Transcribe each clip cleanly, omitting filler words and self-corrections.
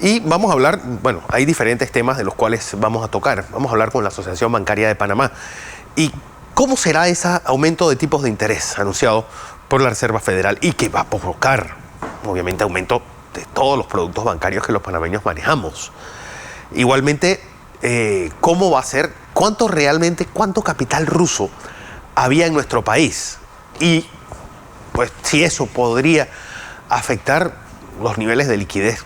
Y vamos a hablar, bueno, hay diferentes temas de los cuales vamos a tocar. Vamos a hablar con la Asociación Bancaria de Panamá. ¿Y cómo será ese aumento de tipos de interés anunciado por la Reserva Federal y que va a provocar, obviamente, aumento de todos los productos bancarios que los panameños manejamos? Igualmente, ¿cómo va a ser? ¿Cuánto capital ruso había en nuestro país? Y, pues, si eso podría afectar los niveles de liquidez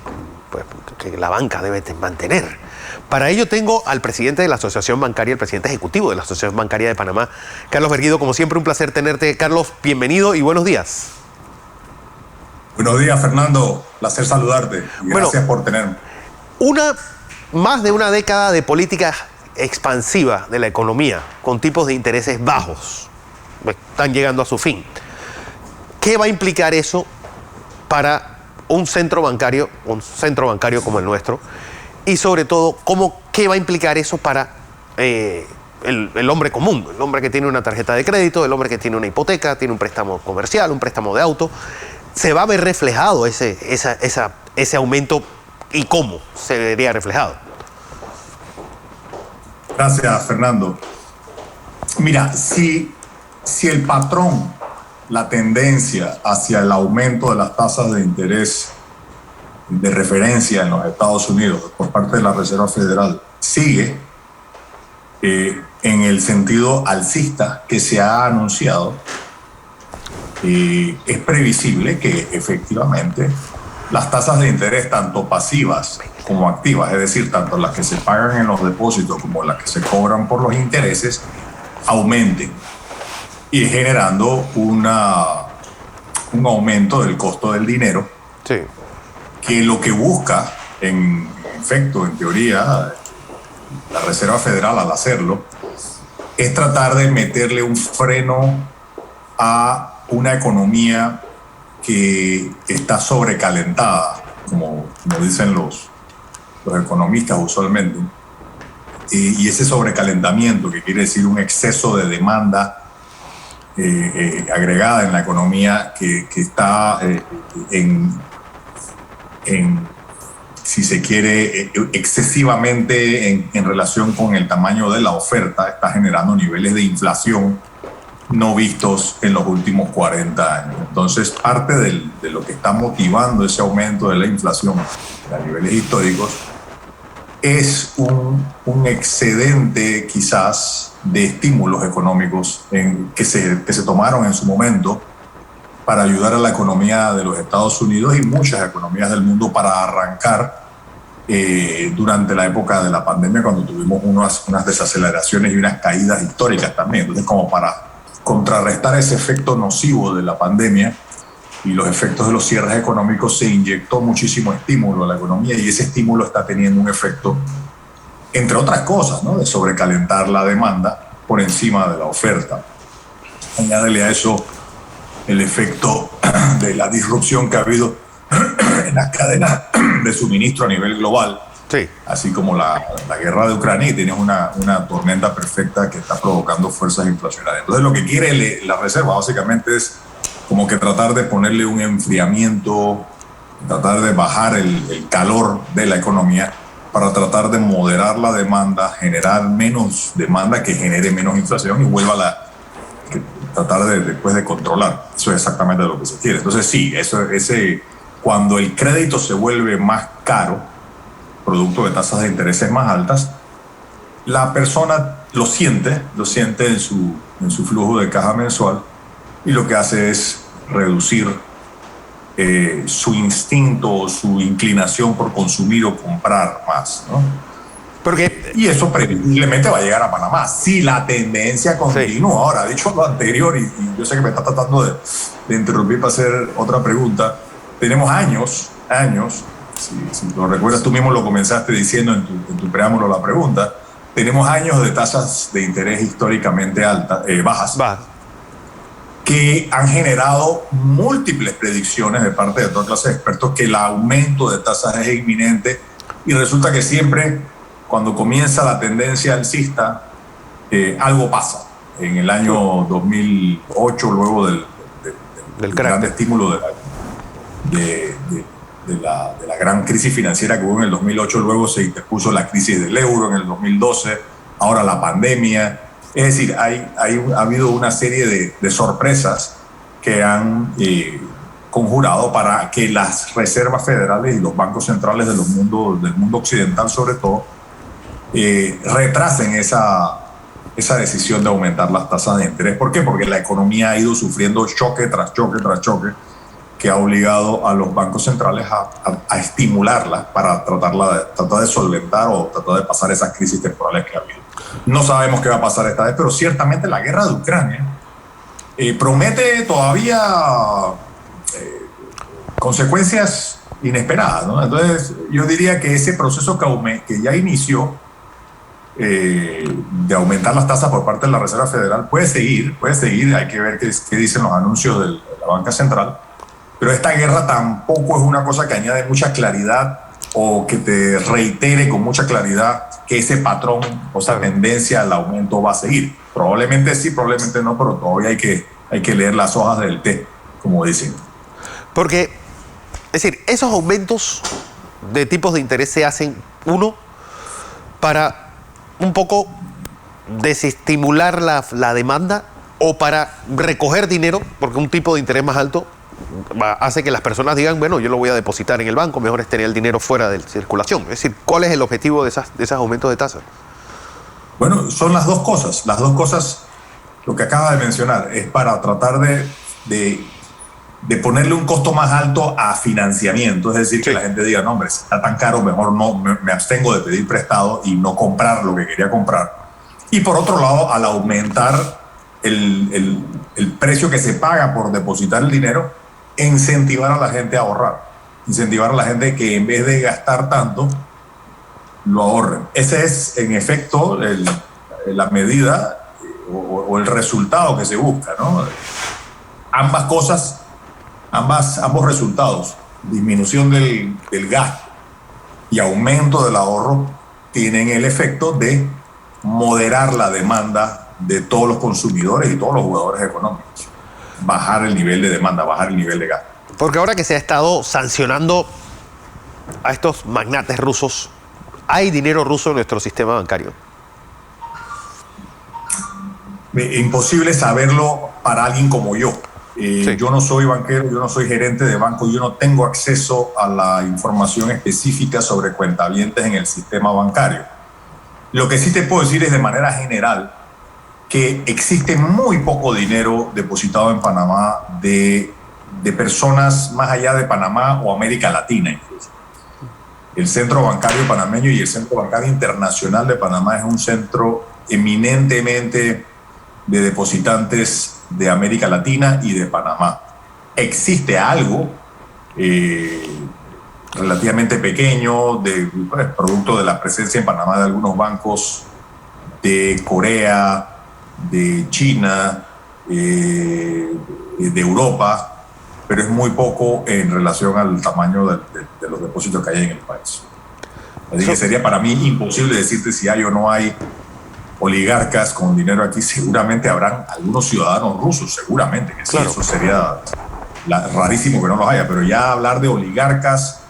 pues, que la banca debe mantener. Para ello tengo al presidente de la Asociación Bancaria, el presidente ejecutivo de la Asociación Bancaria de Panamá, Carlos Berguido. Como siempre, un placer tenerte. Carlos, bienvenido y buenos días. Buenos días, Fernando. Placer saludarte. Y gracias por tenerme. Más de una década de política expansiva de la economía, con tipos de intereses bajos, están llegando a su fin. ¿Qué va a implicar eso para un centro bancario como el nuestro? Y sobre todo, ¿qué va a implicar eso para el hombre común? El hombre que tiene una tarjeta de crédito, el hombre que tiene una hipoteca, tiene un préstamo comercial, un préstamo de auto. ¿Se va a ver reflejado ese aumento y cómo se vería reflejado? Gracias, Fernando. Mira, si el patrón, la tendencia hacia el aumento de las tasas de interés de referencia en los Estados Unidos por parte de la Reserva Federal sigue en el sentido alcista que se ha anunciado, es previsible que efectivamente las tasas de interés, tanto pasivas como activas, es decir, tanto las que se pagan en los depósitos como las que se cobran por los intereses, aumenten y generando un aumento del costo del dinero. Sí. Que lo que busca, en efecto, en teoría, la Reserva Federal al hacerlo, es tratar de meterle un freno a una economía que está sobrecalentada, como dicen los economistas usualmente. Y ese sobrecalentamiento, que quiere decir un exceso de demanda agregada en la economía que está si se quiere, excesivamente en relación con el tamaño de la oferta, está generando niveles de inflación no vistos en los últimos 40 años. Entonces, parte de lo que está motivando ese aumento de la inflación a niveles históricos es un excedente quizás de estímulos económicos que se tomaron en su momento para ayudar a la economía de los Estados Unidos y muchas economías del mundo para arrancar durante la época de la pandemia, cuando tuvimos unas desaceleraciones y unas caídas históricas también. Entonces, como para contrarrestar ese efecto nocivo de la pandemia y los efectos de los cierres económicos, se inyectó muchísimo estímulo a la economía, y ese estímulo está teniendo un efecto, entre otras cosas, ¿no?, de sobrecalentar la demanda por encima de la oferta. Añádele a eso el efecto de la disrupción que ha habido en las cadenas de suministro a nivel global, sí, así como la guerra de Ucrania, y tienes una tormenta perfecta que está provocando fuerzas inflacionarias. Entonces, lo que quiere la Reserva básicamente es como que tratar de ponerle un enfriamiento, tratar de bajar el calor de la economía para tratar de moderar la demanda, generar menos demanda que genere menos inflación y vuelva tratar después de controlar. Eso es exactamente lo que se quiere. Entonces, sí, cuando el crédito se vuelve más caro, producto de tasas de intereses más altas, la persona lo siente en su flujo de caja mensual, y lo que hace es reducir su instinto, su inclinación por consumir o comprar más, ¿no? Y eso previsiblemente va a llegar a Panamá si la tendencia continúa. Sí. Ahora, dicho lo anterior, y yo sé que me está tratando de interrumpir para hacer otra pregunta, tenemos años, si lo recuerdas, tú mismo lo comenzaste diciendo en tu preámbulo la pregunta, tenemos años de tasas de interés históricamente bajas, que han generado múltiples predicciones de parte de toda clase de expertos que el aumento de tasas es inminente, y resulta que siempre, cuando comienza la tendencia alcista, algo pasa. En el año 2008, luego del gran estímulo de la gran crisis financiera que hubo en el 2008, luego se interpuso la crisis del euro en el 2012, ahora la pandemia. Es decir, ha habido una serie de sorpresas que han conjurado para que las reservas federales y los bancos centrales del mundo occidental, sobre todo, retrasen esa decisión de aumentar las tasas de interés. ¿Por qué? Porque la economía ha ido sufriendo choque tras choque tras choque, que ha obligado a los bancos centrales a estimularla para tratar de solventar o tratar de pasar esas crisis temporales que ha habido. No sabemos qué va a pasar esta vez, pero ciertamente la guerra de Ucrania promete todavía consecuencias inesperadas, ¿no? Entonces, yo diría que ese proceso que ya inició de aumentar las tasas por parte de la Reserva Federal puede seguir, hay que ver qué dicen los anuncios de la banca central, pero esta guerra tampoco es una cosa que añade mucha claridad o que te reitere con mucha claridad que ese patrón o esa tendencia al aumento va a seguir. Probablemente sí, probablemente no, pero todavía hay que leer las hojas del té, como dicen. Porque, es decir, esos aumentos de tipos de interés se hacen, uno, para un poco desestimular la demanda o para recoger dinero, porque un tipo de interés más alto hace que las personas digan, bueno, yo lo voy a depositar en el banco, mejor es tener el dinero fuera de circulación. Es decir, ¿cuál es el objetivo de esos aumentos de tasas? Bueno, son las dos cosas. Las dos cosas, lo que acaba de mencionar, es para tratar de ponerle un costo más alto a financiamiento. Es decir, que la gente diga, no, hombre, si está tan caro, mejor no me abstengo de pedir prestado y no comprar lo que quería comprar. Y por otro lado, al aumentar el precio que se paga por depositar el dinero, incentivar a la gente a ahorrar, incentivar a la gente que en vez de gastar tanto, lo ahorren. Ese es, en efecto, la medida o el resultado que se busca, ¿no? Ambas cosas, ambos resultados, disminución del gasto y aumento del ahorro, tienen el efecto de moderar la demanda de todos los consumidores y todos los jugadores económicos. Bajar el nivel de demanda, bajar el nivel de gasto. Porque ahora que se ha estado sancionando a estos magnates rusos, ¿hay dinero ruso en nuestro sistema bancario? Imposible saberlo para alguien como yo. Sí. Yo no soy banquero, yo no soy gerente de banco, yo no tengo acceso a la información específica sobre cuentavientes en el sistema bancario. Lo que sí te puedo decir es de manera general que existe muy poco dinero depositado en Panamá de personas más allá de Panamá o América Latina incluso. El centro bancario panameño y el centro bancario internacional de Panamá es un centro eminentemente de depositantes de América Latina y de Panamá. Existe algo relativamente pequeño, producto de la presencia en Panamá de algunos bancos de Corea, de China, de Europa, pero es muy poco en relación al tamaño de los depósitos que hay en el país. Así que sería para mí imposible decirte si hay o no hay oligarcas con dinero aquí. Seguramente habrán algunos ciudadanos rusos, seguramente que sí, claro. Eso sería rarísimo que no los haya, pero ya hablar de oligarcas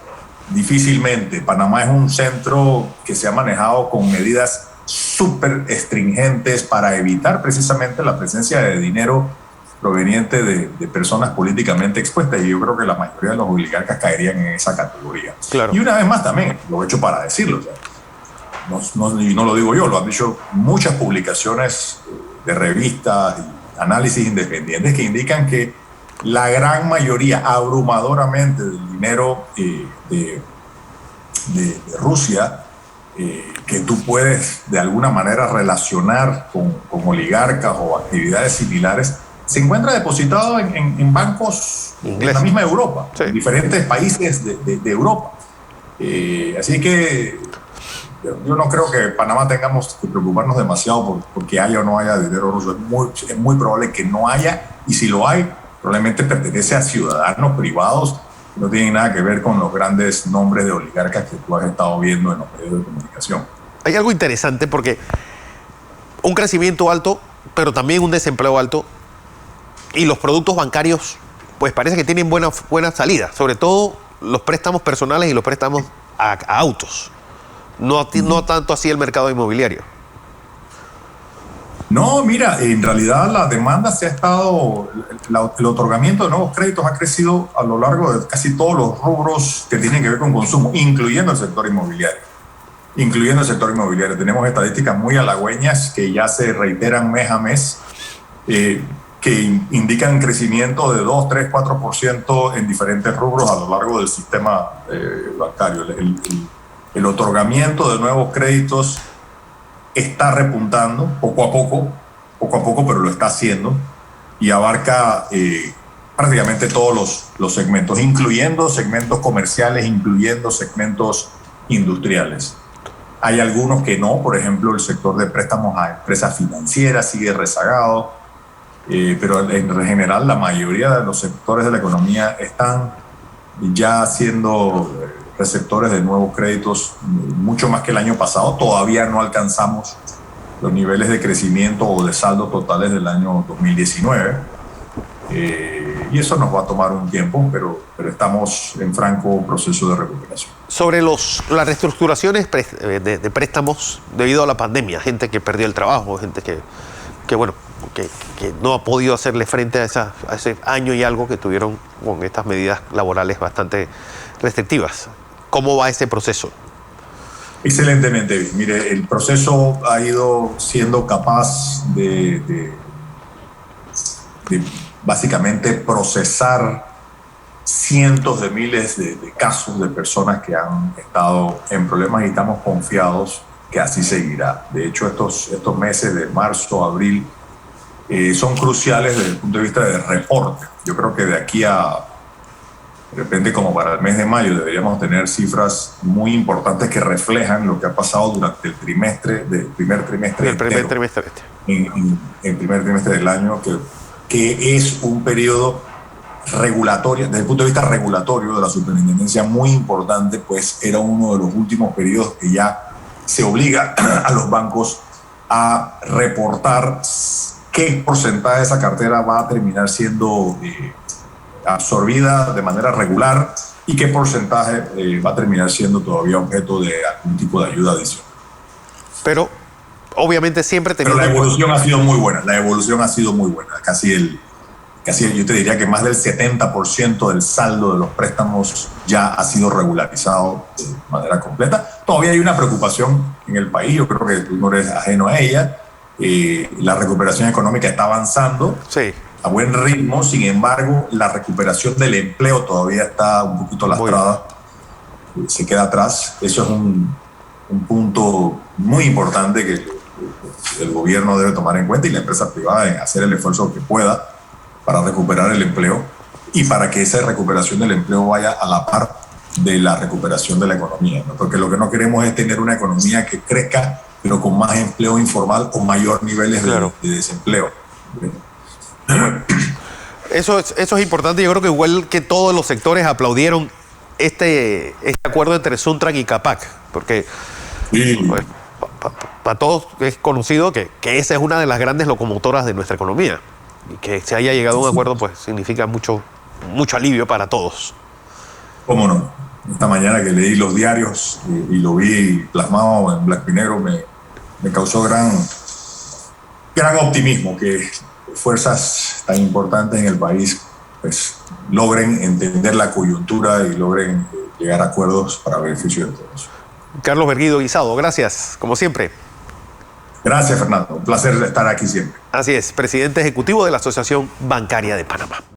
difícilmente. Panamá es un centro que se ha manejado con medidas súper estringentes para evitar precisamente la presencia de dinero proveniente de personas políticamente expuestas, y yo creo que la mayoría de los oligarcas caerían en esa categoría. Claro. Y una vez más también, lo he hecho para decirlo, o sea, y no lo digo yo, lo han dicho muchas publicaciones de revistas y análisis independientes que indican que la gran mayoría, abrumadoramente, del dinero de Rusia que tú puedes de alguna manera relacionar con oligarcas o actividades similares, se encuentra depositado en bancos de la misma Europa, sí, en diferentes países de Europa. Así que yo no creo que Panamá tengamos que preocuparnos demasiado porque haya o no haya dinero ruso. Es muy probable que no haya, y si lo hay, probablemente pertenece a ciudadanos privados. No tienen nada que ver con los grandes nombres de oligarcas que tú has estado viendo en los medios de comunicación. Hay algo interesante porque un crecimiento alto, pero también un desempleo alto, y los productos bancarios, pues parece que tienen buena salida, sobre todo los préstamos personales y los préstamos a autos. No tanto así el mercado inmobiliario. No, mira, en realidad la demanda el otorgamiento de nuevos créditos ha crecido a lo largo de casi todos los rubros que tienen que ver con consumo, incluyendo el sector inmobiliario. Tenemos estadísticas muy halagüeñas que ya se reiteran mes a mes, que indican crecimiento de 2, 3, 4% en diferentes rubros a lo largo del sistema bancario. El otorgamiento de nuevos créditos está repuntando poco a poco, pero lo está haciendo y abarca prácticamente todos los segmentos, incluyendo segmentos comerciales, incluyendo segmentos industriales. Hay algunos que no, por ejemplo, el sector de préstamos a empresas financieras sigue rezagado, pero en general la mayoría de los sectores de la economía están ya siendo receptores de nuevos créditos, mucho más que el año pasado. Todavía no alcanzamos los niveles de crecimiento o de saldo totales del año 2019, y eso nos va a tomar un tiempo, pero estamos en franco proceso de recuperación. Sobre las reestructuraciones de préstamos debido a la pandemia, gente que perdió el trabajo, gente que no ha podido hacerle frente a ese año y algo que tuvieron con estas medidas laborales bastante restrictivas. ¿Cómo va ese proceso? Excelentemente. Mire, el proceso ha ido siendo capaz de básicamente procesar cientos de miles de casos de personas que han estado en problemas, y estamos confiados que así seguirá. De hecho, estos meses de marzo, abril, son cruciales desde el punto de vista del reporte. Yo creo que de aquí de repente como para el mes de mayo deberíamos tener cifras muy importantes que reflejan lo que ha pasado durante el primer trimestre del año, que es un periodo regulatorio, desde el punto de vista regulatorio de la superintendencia, muy importante, pues era uno de los últimos periodos que ya se obliga a los bancos a reportar qué porcentaje de esa cartera va a terminar siendo absorbida de manera regular y qué porcentaje va a terminar siendo todavía objeto de algún tipo de ayuda adicional. Pero obviamente siempre teniendo... Pero la evolución ha sido muy buena. Casi yo te diría que más del 70% del saldo de los préstamos ya ha sido regularizado de manera completa. Todavía hay una preocupación en el país, yo creo que tú no eres ajeno a ella. La recuperación económica está avanzando. Sí. A buen ritmo. Sin embargo, la recuperación del empleo todavía está un poquito lastrada, se queda atrás. Eso es un punto muy importante que el gobierno debe tomar en cuenta, y la empresa privada, en hacer el esfuerzo que pueda para recuperar el empleo y para que esa recuperación del empleo vaya a la par de la recuperación de la economía, ¿no? Porque lo que no queremos es tener una economía que crezca pero con más empleo informal o mayor niveles de desempleo. Eso es importante. Yo creo que igual que todos los sectores aplaudieron este acuerdo entre Suntrack y Capac, porque pues, para todos es conocido que esa es una de las grandes locomotoras de nuestra economía, y que se haya llegado a un acuerdo pues significa mucho alivio para todos. ¿Cómo no? Esta mañana que leí los diarios y lo vi plasmado en blanco y negro, me causó gran optimismo que fuerzas tan importantes en el país pues logren entender la coyuntura y logren llegar a acuerdos para beneficio de todos. Carlos Berguido Guisado, gracias, como siempre. Gracias, Fernando. Un placer estar aquí siempre. Así es, presidente ejecutivo de la Asociación Bancaria de Panamá.